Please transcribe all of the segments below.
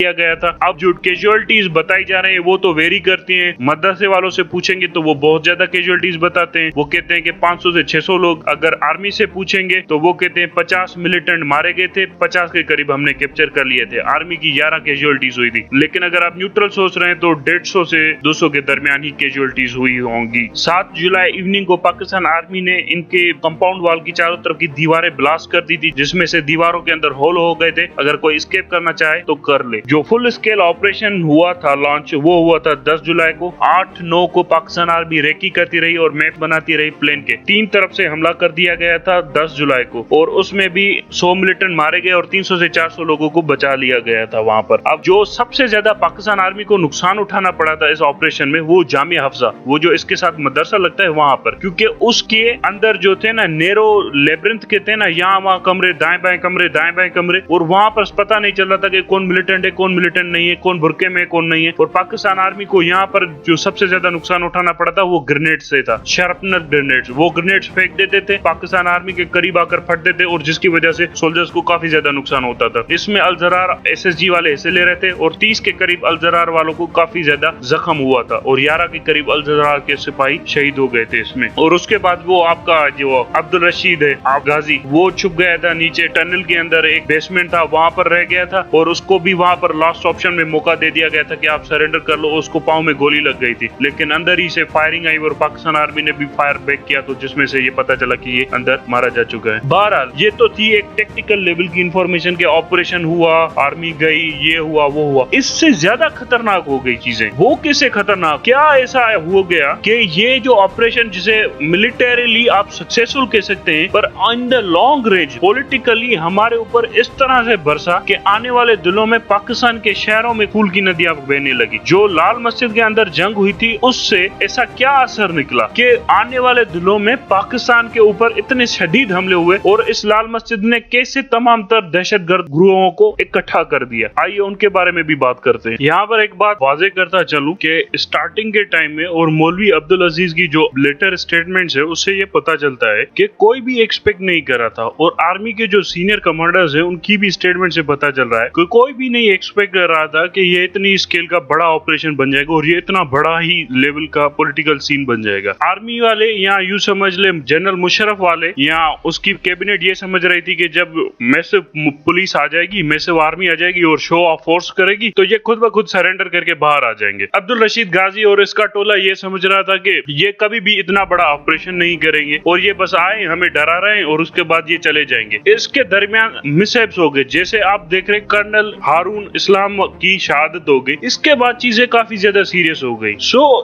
किया गया था। अब जो कैजुअलिटीज बताई जा रहे हैं वो तो वेरी करती हैं। मदरसे वालों से पूछेंगे तो वो बहुत ज्यादा कैजुअलिटीज बताते हैं। वो कहते हैं कि 500 से 600 लोग। अगर आर्मी से पूछेंगे तो वो कहते हैं 50 मिलिटेंट मारे गए थे, 50 के करीब हमने कैप्चर कर लिए थे। आर्मी की 11 कैजुअलिटीज हुई थी। लेकिन अगर आप न्यूट्रल सोच रहे हैं तो 150 से 200 के दरमियान ही कैजुअलिटीज हुई होंगी। 7 जुलाई इवनिंग को पाकिस्तान आर्मी ने इनके कंपाउंड वाल की चारों तरफ की दीवारें ब्लास्ट कर दी थी, जिसमें से दीवारों के अंदर होल हो गए थे। अगर कोई एस्केप करना चाहे तो कर ले। जो फुल स्केल ऑपरेशन हुआ था लॉन्च, वो हुआ था 10 जुलाई को। 8-9 को पाकिस्तान आर्मी रेकी करती रही और मैप बनाती रही प्लेन के। 3 तरफ से हमला कर दिया गया था 10 जुलाई को, और उसमें भी 100 मिलिटेंट मारे गए और 300 से 400 लोगों को बचा लिया गया था वहां पर। अब जो सबसे ज्यादा पाकिस्तान आर्मी को नुकसान उठाना पड़ा था इस ऑपरेशन में, वो जामिया हफ्सा, वो जो इसके साथ मदरसा लगता है वहां पर, क्योंकि उसके अंदर जो थे ना नेरो लेब्रिंथ कहते हैं ना, यहाँ वहाँ कमरे, दाएं बाएं कमरे, दाएं बाएं कमरे, और वहां पर पता नहीं चल रहा था कि कौन मिलिटेंट है, कौन मिलिटेंट नहीं है, कौन बुरके में, कौन नहीं है। और पाकिस्तान आर्मी को यहाँ पर जो सबसे ज्यादा नुकसान उठाना पड़ा था वो ग्रेनेड से था, शार्पनर ग्रेनेड्स। वो ग्रेनेड्स फेंक देते थे, पाकिस्तान आर्मी के करीब आकर फटते थे, और जिसकी वजह से सोल्जर्स को काफी ज्यादा नुकसान होता था। इसमें अल-जरार SSG वाले हिस्से ले रहे थे, और 30 के करीब अल-जरार वालों को काफी ज्यादा जख्म हुआ था, और 11 के करीब अल-जरार के सिपाही शहीद हो गए थे इसमें। और उसके बाद वो आपका जो अब्दुल रशीद है गाजी, वो छुप गया था नीचे टनल के अंदर, एक बेसमेंट था वहां पर रह गया था, और उसको भी वहां पर लास्ट ऑप्शन में मौका दे दिया गया था कि आप सरेंडर कर लो। उसको पांव में गोली लग गई थी, लेकिन अंदर ही से फायरिंग आई और पाकिस्तान आर्मी ने भी फायर बैक किया, तो जिसमें से ये पता चला कि ये अंदर मारा जा चुका है। बहरहाल ये तो थी एक टेक्निकल लेवल की इंफॉर्मेशन के ऑपरेशन हुआ, आर्मी गई, ये हुआ, वो हुआ। इससे ज्यादा खतरनाक हो गई चीजें। वो कैसे खतरनाक, क्या ऐसा हो गया कि ये जो ऑपरेशन, जिसे मिलिटरीली आप सक्सेसफुल कह सकते हैं, पर on the long range politically हमारे ऊपर इस तरह से बरसा कि आने वाले दिनों में पाकिस्तान के शहरों में खून की नदियां बहने लगी। जो लाल मस्जिद के अंदर जंग हुई थी, उससे ऐसा क्या असर निकला कि आने वाले दिनों में पाकिस्तान के ऊपर इतने शदीद हमले हुए, और इस लाल मस्जिद ने कैसे तमाम तर दहशतगर्द ग्रुपों को इकट्ठा कर दिया। आइए उनके बारे में भी बात करते हैं। यहाँ पर एक बात वाज़ेह करता चलूं कि स्टार्टिंग के टाइम में और मौलवी अब्दुल अजीज की जो लेटर स्टेटमेंट्स है, उससे ये पता चलता है कि कोई भी एक्सपेक्ट नहीं कर रहा था, और आर्मी के जो सीनियर कमांडर्स है उनकी भी स्टेटमेंट से पता चल रहा है कि कोई भी नहीं एक्सपेक्ट कर रहा था कि ये इतनी स्केल का बड़ा ऑपरेशन बन जाएगा, और ये इतना बड़ा ही लेवल का पॉलिटिकल सीन बन जाएगा। आर्मी वाले यहाँ यूं समझ ले, जनरल मुशर्रफ वाले यहाँ उसकी कैबिनेट ये समझ रही थी कि जब मैसिव पुलिस आ जाएगी, मैसिव आर्मी आ जाएगी और शो ऑफ फोर्स करेगी, तो ये खुद ब खुद सरेंडर करके बाहर आ जाएंगे। अब्दुल रशीद गाजी और इसका टोला ये समझ रहा था कि ये कभी भी इतना बड़ा ऑपरेशन नहीं करेंगे, और ये बस आए, हमें डरा रहे हैं, और उसके बाद ये चले जाएंगे। इसके दरमियान मिसहैप्स हो गए, जैसे आप देख रहे कर्नल हारून इस्लाम की शहादत हो गई। इसके बाद चीजें काफी ज्यादा सीरियस हो गई।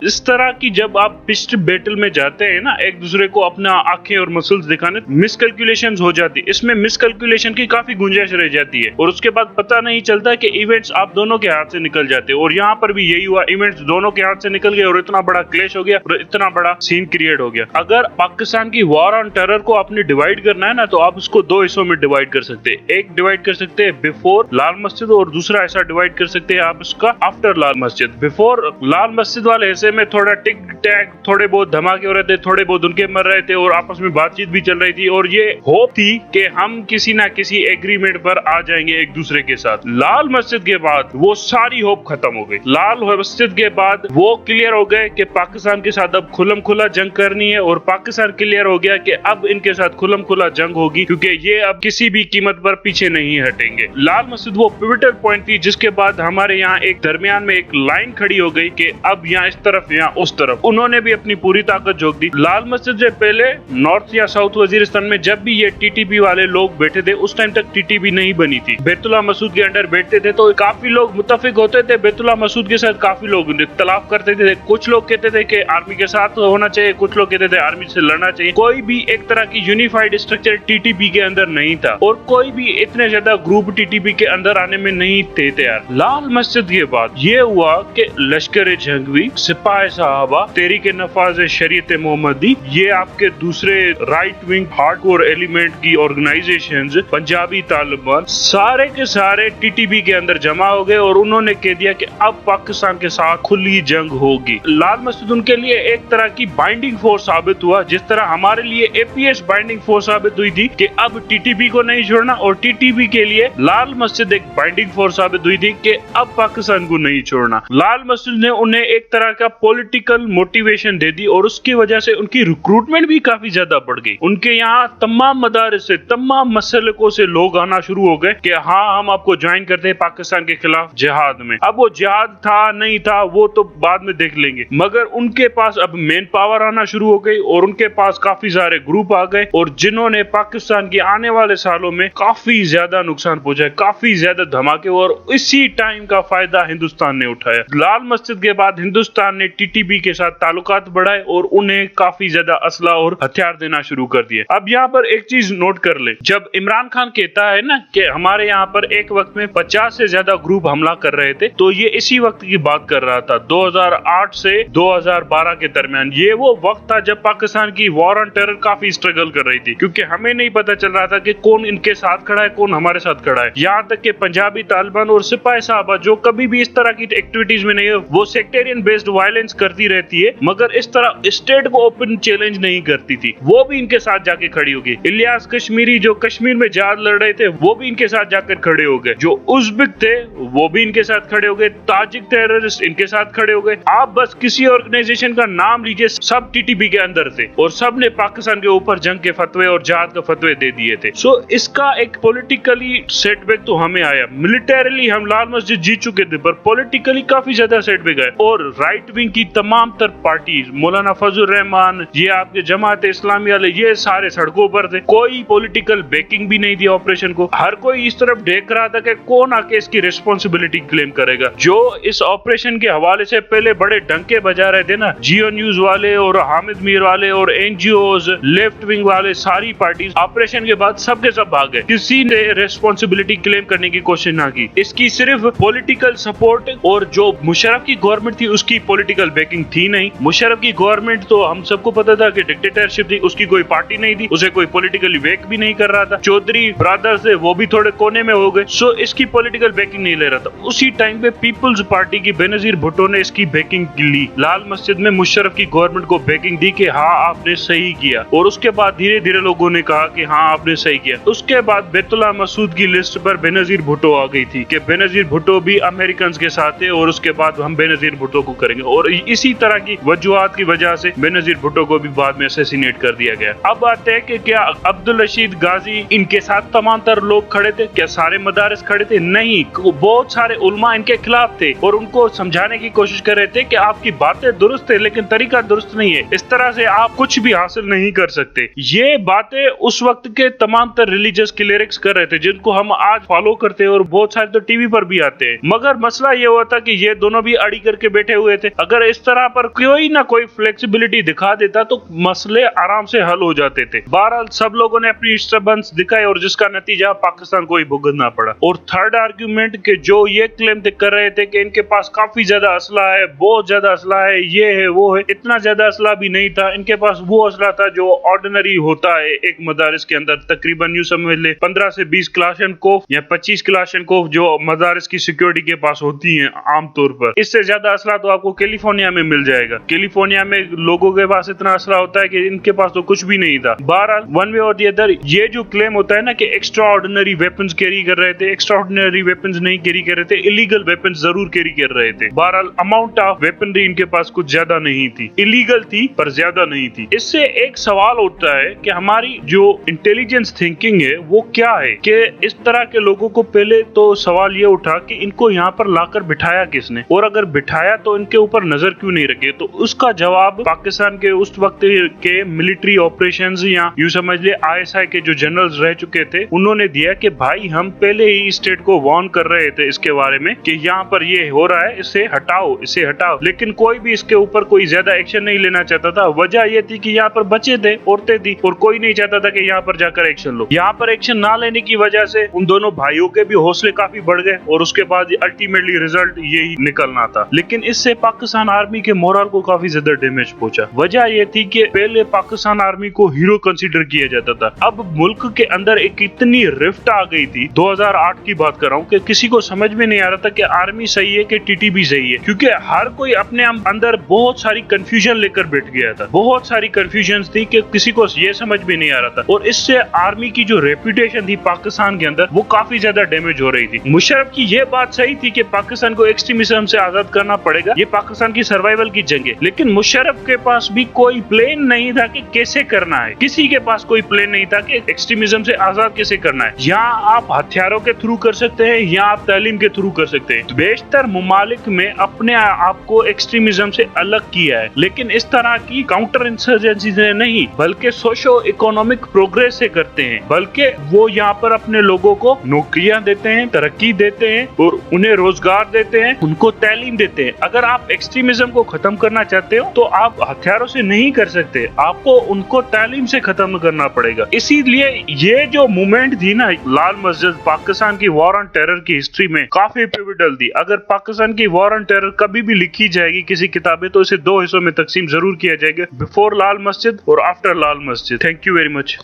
इस तरह की जब आप पिस्ट बैटल में जाते हैं ना, एक दूसरे को अपना आंखें और मसल्स दिखाने, मिसकैलकुलेशंस हो जाती है। इसमें मिसकैलकुलेशन की काफी गुंजाइश रह जाती है, और उसके बाद पता नहीं चलता कि इवेंट्स आप दोनों के हाथ से निकल जाते हैं। और यहाँ पर भी यही हुआ, इवेंट्स दोनों के हाथ से निकल गए, और इतना बड़ा क्लैश हो गया, और इतना बड़ा सीन क्रिएट हो गया। अगर पाकिस्तान की वॉर ऑन टेरर को आपने डिवाइड करना है ना, तो आप उसको 2 हिस्सों में डिवाइड कर सकते हैं। एक डिवाइड कर सकते हैं बिफोर लाल मस्जिद, और दूसरा ऐसा डिवाइड कर सकते हैं आप इसका आफ्टर लाल मस्जिद। बिफोर लाल मस्जिद वाले हिस्से में थोड़ा टिक टैक, थोड़े बहुत धमाके हो रहे थे, थोड़े बहुत उनके मर रहे थे, और आपस में बातचीत भी चल रही थी, और ये होप थी कि हम किसी ना किसी एग्रीमेंट पर आ जाएंगे एक दूसरे के साथ। लाल मस्जिद के बाद वो सारी होप खत्म हो गई। लाल मस्जिद के बाद वो क्लियर हो गए कि पाकिस्तान के साथ अब खुलम खुला जंग करनी है, और पाकिस्तान क्लियर हो गया कि अब इनके साथ खुलम खुला जंग होगी, क्योंकि ये अब किसी भी कीमत पर पीछे नहीं हटेंगे। लाल मस्जिद वो पिवटल पॉइंट थी, जिसके बाद हमारे यहाँ एक दरमियान में एक लाइन खड़ी हो गई कि अब यहाँ इस तरफ, यहाँ उस तरफ। उन्होंने भी अपनी पूरी ताकत झोंक दी। लाल मस्जिद से पहले नॉर्थ या साउथ वजीरिस्तान में जब भी ये टीटीपी वाले लोग बैठे थे, उस टाइम तक टीटीपी नहीं बनी थी। बैतुल्लाह मसूद के अंडर बैठते थे, तो काफी लोग मुत्तफिक होते थे बैतुल्लाह मसूद के साथ, काफी लोग इख्तलाफ करते थे। कुछ लोग कहते थे कि आर्मी के साथ होना चाहिए, कुछ लोग कहते थे आर्मी से लड़ना चाहिए। कोई भी एक तरह की यूनिफाइड स्ट्रक्चर टीटीपी के अंदर नहीं था, और कोई भी इतने ज्यादा ग्रुप टीटीपी के अंदर आने में नहीं थे तैयार। लाल मस्जिद के बाद ये हुआ कि लश्कर जंगवी, सिपाही साहबा, तहरीक नफाज शरीयत मोहम्मदी, ये आपके दूसरे राइट विंग हार्डकोर एलिमेंट की ऑर्गेनाइजेशंस, पंजाबी तालिबान, सारे के सारे टीटीपी के अंदर जमा हो गए, और उन्होंने कह दिया कि अब पाकिस्तान के साथ खुली जंग होगी। लाल मस्जिद उनके लिए एक तरह की बाइंडिंग फोर्स साबित हुआ, जिस तरह हमारे लिए एपीएस बाइंडिंग फोर्स साबित हुई थी कि अब टीटीपी को नहीं छोड़ना, और टीटीपी के लिए लाल मस्जिद एक बाइंडिंग फोर्स साबित साबित हुई थी कि अब पाकिस्तान को नहीं छोड़ना। लाल मस्जिद ने उन्हें एक तरह का पॉलिटिकल मोटिवेशन दे दी और उसकी वजह से उनकी रिक्रूटमेंट भी काफी ज्यादा बढ़ गई। उनके यहाँ तमाम मदारिस से, तमाम मसलकों से लोग आना शुरू हो गए कि हाँ हम आपको ज्वाइन करते हैं पाकिस्तान के खिलाफ जिहाद में। अब वो जिहाद था नहीं था वो तो बाद में देख लेंगे, मगर उनके पास अब मेन पावर आना शुरू हो गई और उनके पास काफी सारे ग्रुप आ गए और जिन्होंने पाकिस्तान के आने वाले सालों में काफी ज्यादा नुकसान पहुंचाया, काफी ज्यादा धमाके, और इसी टाइम का फायदा हिंदुस्तान ने उठाया। लाल मस्जिद के बाद हिंदुस्तान ने टीटीपी के साथ ताल्लुकात बढ़ाए और उन्हें काफी ज्यादा असला और हथियार देना शुरू कर दिए। अब यहाँ पर एक चीज नोट कर ले, जब इमरान खान कहता है ना कि हमारे यहाँ पर एक वक्त में 50 से ज्यादा ग्रुप हमला कर रहे थे, तो ये इसी वक्त की बात कर रहा था, 2008 से 2012 के दरमियान। ये वो वक्त था जब पाकिस्तान की वॉर ऑन टेरर काफी स्ट्रगल कर रही थी, क्योंकि हमें नहीं पता चल रहा था कि कौन इनके साथ खड़ा है, कौन हमारे साथ खड़ा है। यहाँ तक कि पंजाबी तालिबान और सिपाही साहबा जो कभी भी इस तरह की एक्टिविटीज में नहीं है, वो सेक्टेरियन बेस्ड वायलेंस करती रहती है, मगर इस तरह स्टेट को ओपन चैलेंज नहीं करती थी, वो भी इनके साथ जाके खड़ी होगी। इलियास कश्मीरी जो कश्मीर में जहाद लड़ रहे थे, वो भी इनके साथ जाकर खड़े हो गए। जो उज़्बेक थे वो भी इनके साथ खड़े हो गए, ताजिक टेररिस्ट इनके साथ खड़े हो गए। आप बस किसी ऑर्गेनाइजेशन का नाम लीजिए, सब टीटीपी के अंदर थे और सब ने पाकिस्तान के ऊपर जंग के फतवे और जहाद के फतवे दे दिए थे। सो इसका एक पॉलिटिकली सेटबैक तो हमें आया। मिलिटरीली हम लाल मस्जिद जीत चुके थे, पर पॉलिटिकली काफी ज्यादा सेटबैक है। और राइट विंग की तमाम तर पार्टी, मौलाना फजल रहमान, ये आपके जमात इस्लामी वाले, ये सारे सड़कों पर थे। कोई पॉलिटिकल बैकिंग भी नहीं थी ऑपरेशन को। हर कोई इस तरफ देख रहा था कि कौन आके इसकी रिस्पॉन्सिबिलिटी क्लेम करेगा। जो इस ऑपरेशन के हवाले से पहले बड़े डंके बजा रहे थे ना, जियो न्यूज वाले और हामिद मीर वाले और एनजीओज, लेफ्ट विंग वाले, सारी पार्टी ऑपरेशन के बाद सब के सब भाग गए। किसी ने रिस्पॉन्सिबिलिटी क्लेम करने की कोशिश ना की। इसकी सिर्फ पॉलिटिकल सपोर्ट और जो मुशर्रफ की गवर्नमेंट थी उसकी पॉलिटिकल बैकिंग थी नहीं। मुशर्रफ की गवर्नमेंट तो हम सबको पता था कि डिक्टेटरशिप थी, उसकी कोई पार्टी नहीं थी, उसे कोई पॉलिटिकली बैक भी नहीं कर रहा था। चौधरी ब्रदर्स थे, वो भी थोड़े कोने में हो गए। सो इसकी पॉलिटिकल बैकिंग नहीं ले रहा था। उसी टाइम पे पीपल्स पार्टी की बेनजीर भुट्टो ने इसकी बैकिंग ली। लाल मस्जिद में मुशर्रफ की गवर्नमेंट को बैकिंग दी कि हाँ आपने सही किया, और उसके बाद धीरे धीरे लोगों ने कहा कि हाँ आपने सही किया। उसके बाद बैतुल्लाह मसूद की लिस्ट पर बेनजीर भुट्टो आ गई थी कि बेनजीर भुट्टो भी अमेरिकन के साथ है और उसके बाद हम बेनजीर भुट्टो को करेंगे, और इसी तरह की वजूहात की वजह से बेनजीर भुट्टो को भी बाद में असैसिनेट कर दिया गया। अब आते हैं कि क्या अब्दुल रशीद गाजी इनके साथ तमाम तर लोग खड़े थे? क्या सारे मदारिस खड़े थे? नहीं, बहुत सारे उलमा इनके खिलाफ थे और उनको समझाने की कोशिश कर रहे थे कि आपकी बातें दुरुस्त है लेकिन तरीका दुरुस्त नहीं है, इस तरह से आप कुछ भी हासिल नहीं कर सकते। ये बातें उस वक्त के तमाम तर रिलीजियस क्लेरिक्स कर रहे थे, जिनको हम आज फॉलो करते हैं और बहुत सारे तो टीवी पर भी आते हैं। मगर मसला ये हुआ था कि ये दोनों भी अड़ी करके बैठे हुए थे। अगर इस तरह पर कोई ना कोई फ्लेक्सिबिलिटी दिखा देता तो मसले आराम से हल हो जाते थे। बहरहाल सब लोगों ने अपनी डिस्टर्बेंस दिखाई और जिसका नतीजा पाकिस्तान को ही भुगतना पड़ा। और थर्ड आर्ग्यूमेंट के जो ये क्लेम कर रहे थे कि इनके पास काफी ज्यादा असला है, बहुत ज्यादा असला है, ये है वो है, इतना ज्यादा असला भी नहीं था। इनके पास वो असला था जो ऑर्डिनरी होता है एक मदारिस के अंदर, तकरीबन यूं समझ ले 15 से 20 क्लाशनकोफ या 25 क्लाशनकोफ जो मदारिस की सिक्योरिटी के पास होती हैं आमतौर पर। इससे ज्यादा असला तो आपको कैलिफोर्निया में मिल जाएगा। कैलिफोर्निया में लोगों के पास इतना असला होता है कि इनके पास तो कुछ भी नहीं था। बहरहाल वन वे और दी अदर ये जो क्लेम होता है ना कि एक्स्ट्रा ऑर्डिनरी वेपन्स कैरी कर रहे थे, एक्स्ट्रा ऑर्डिनरी वेपन्स नहीं कैरी कर रहे थे, इलीगल वेपन्स जरूर कैरी कर रहे थे। बहरहाल अमाउंट ऑफ वेपनरी इनके पास कुछ ज्यादा नहीं थी, इलीगल थी पर ज्यादा नहीं थी। इससे एक सवाल उठता है कि हमारी जो इंटेलिजेंस थिंकिंग है वो क्या है कि इस तरह के लोगों को पहले तो सवाल ये उठा कि इनको यहाँ पर लाकर बिठाया किसने, और अगर बिठाया तो इनके ऊपर नजर क्यों नहीं रखे। तो उसका जवाब पाकिस्तान के उस वक्त के मिलिट्री ऑपरेशंस या यूं समझ ले ISI के जो जनरल्स रह चुके थे उन्होंने दिया कि भाई हम पहले ही स्टेट को वार्न कर रहे थे इसके बारे में कि यहाँ पर ये हो रहा है, इसे हटाओ, इसे हटाओ, लेकिन कोई भी इसके ऊपर कोई ज्यादा एक्शन नहीं लेना चाहता था। वजह ये थी कि यहाँ पर बच्चे थे, औरतें थी, और कोई नहीं चाहता था कि यहाँ पर जाकर एक्शन लो। यहाँ पर एक्शन ना लेने की वजह से उन दोनों भाइयों के भी हौसले काफी बढ़ गए और उसके बाद अल्टीमेटली रिजल्ट यही निकलना था। लेकिन इससे पाकिस्तान आर्मी के मोरल को काफी ज्यादा डैमेज पहुंचा। वजह ये थी कि पहले पाकिस्तान आर्मी को हीरो कंसीडर किया जाता था, अब मुल्क के अंदर एक इतनी रिफ्ट आ गई थी, 2008 की बात कर रहा हूँ, कि किसी को समझ में नहीं आ रहा था कि आर्मी सही है कि टीटीपी सही है, क्योंकि हर कोई अपने अंदर बहुत सारी कंफ्यूजन लेकर बैठ गया था। बहुत सारी कंफ्यूजन थी कि किसी को ये समझ में नहीं आ रहा था, और इससे आर्मी की जो रेपुटेशन थी पाकिस्तान के अंदर वो काफी ज्यादा डैमेज हो रही थी। मुशर्रफ की ये बात सही थी कि पाकिस्तान को एक्सट्रीमिज्म से आजाद करना पड़ेगा, ये पाकिस्तान की सर्वाइवल की जंग है, लेकिन मुशर्रफ के पास भी कोई प्लान नहीं था कि कैसे करना है। किसी के पास कोई प्लान नहीं था कि एक्सट्रीमिज्म से आजाद कैसे करना है। यहाँ आप हथियारों के थ्रू कर सकते हैं, यहाँ आप तालीम के थ्रू कर सकते हैं। बेशतर मुमालिक में अपने आप को एक्सट्रीमिज्म से अलग किया है, लेकिन इस तरह की काउंटर इंसर्जेंसी से नहीं, बल्कि सोशो इकोनॉमिक प्रोग्रेस से करते हैं। बल्कि वो यहाँ पर अपने लोगों को नौकरियां देते हैं, तरक्की देते हैं और उन्हें रोजगार देते हैं, उनको तालीम देते हैं। अगर आप एक्सट्रीमिज्म को खत्म करना चाहते हो तो आप हथियारों से नहीं कर सकते, आपको उनको तालीम से खत्म करना पड़ेगा। इसीलिए ये जो मूवमेंट थी ना लाल मस्जिद, पाकिस्तान की वॉर ऑन टेरर की हिस्ट्री में काफी पिवटल थी। अगर पाकिस्तान की वॉर ऑन टेरर कभी भी लिखी जाएगी किसी किताब में तो इसे 2 हिस्सों में तकसीम जरूर किया जाएगा, बिफोर लाल मस्जिद और आफ्टर लाल मस्जिद। Thank you very much.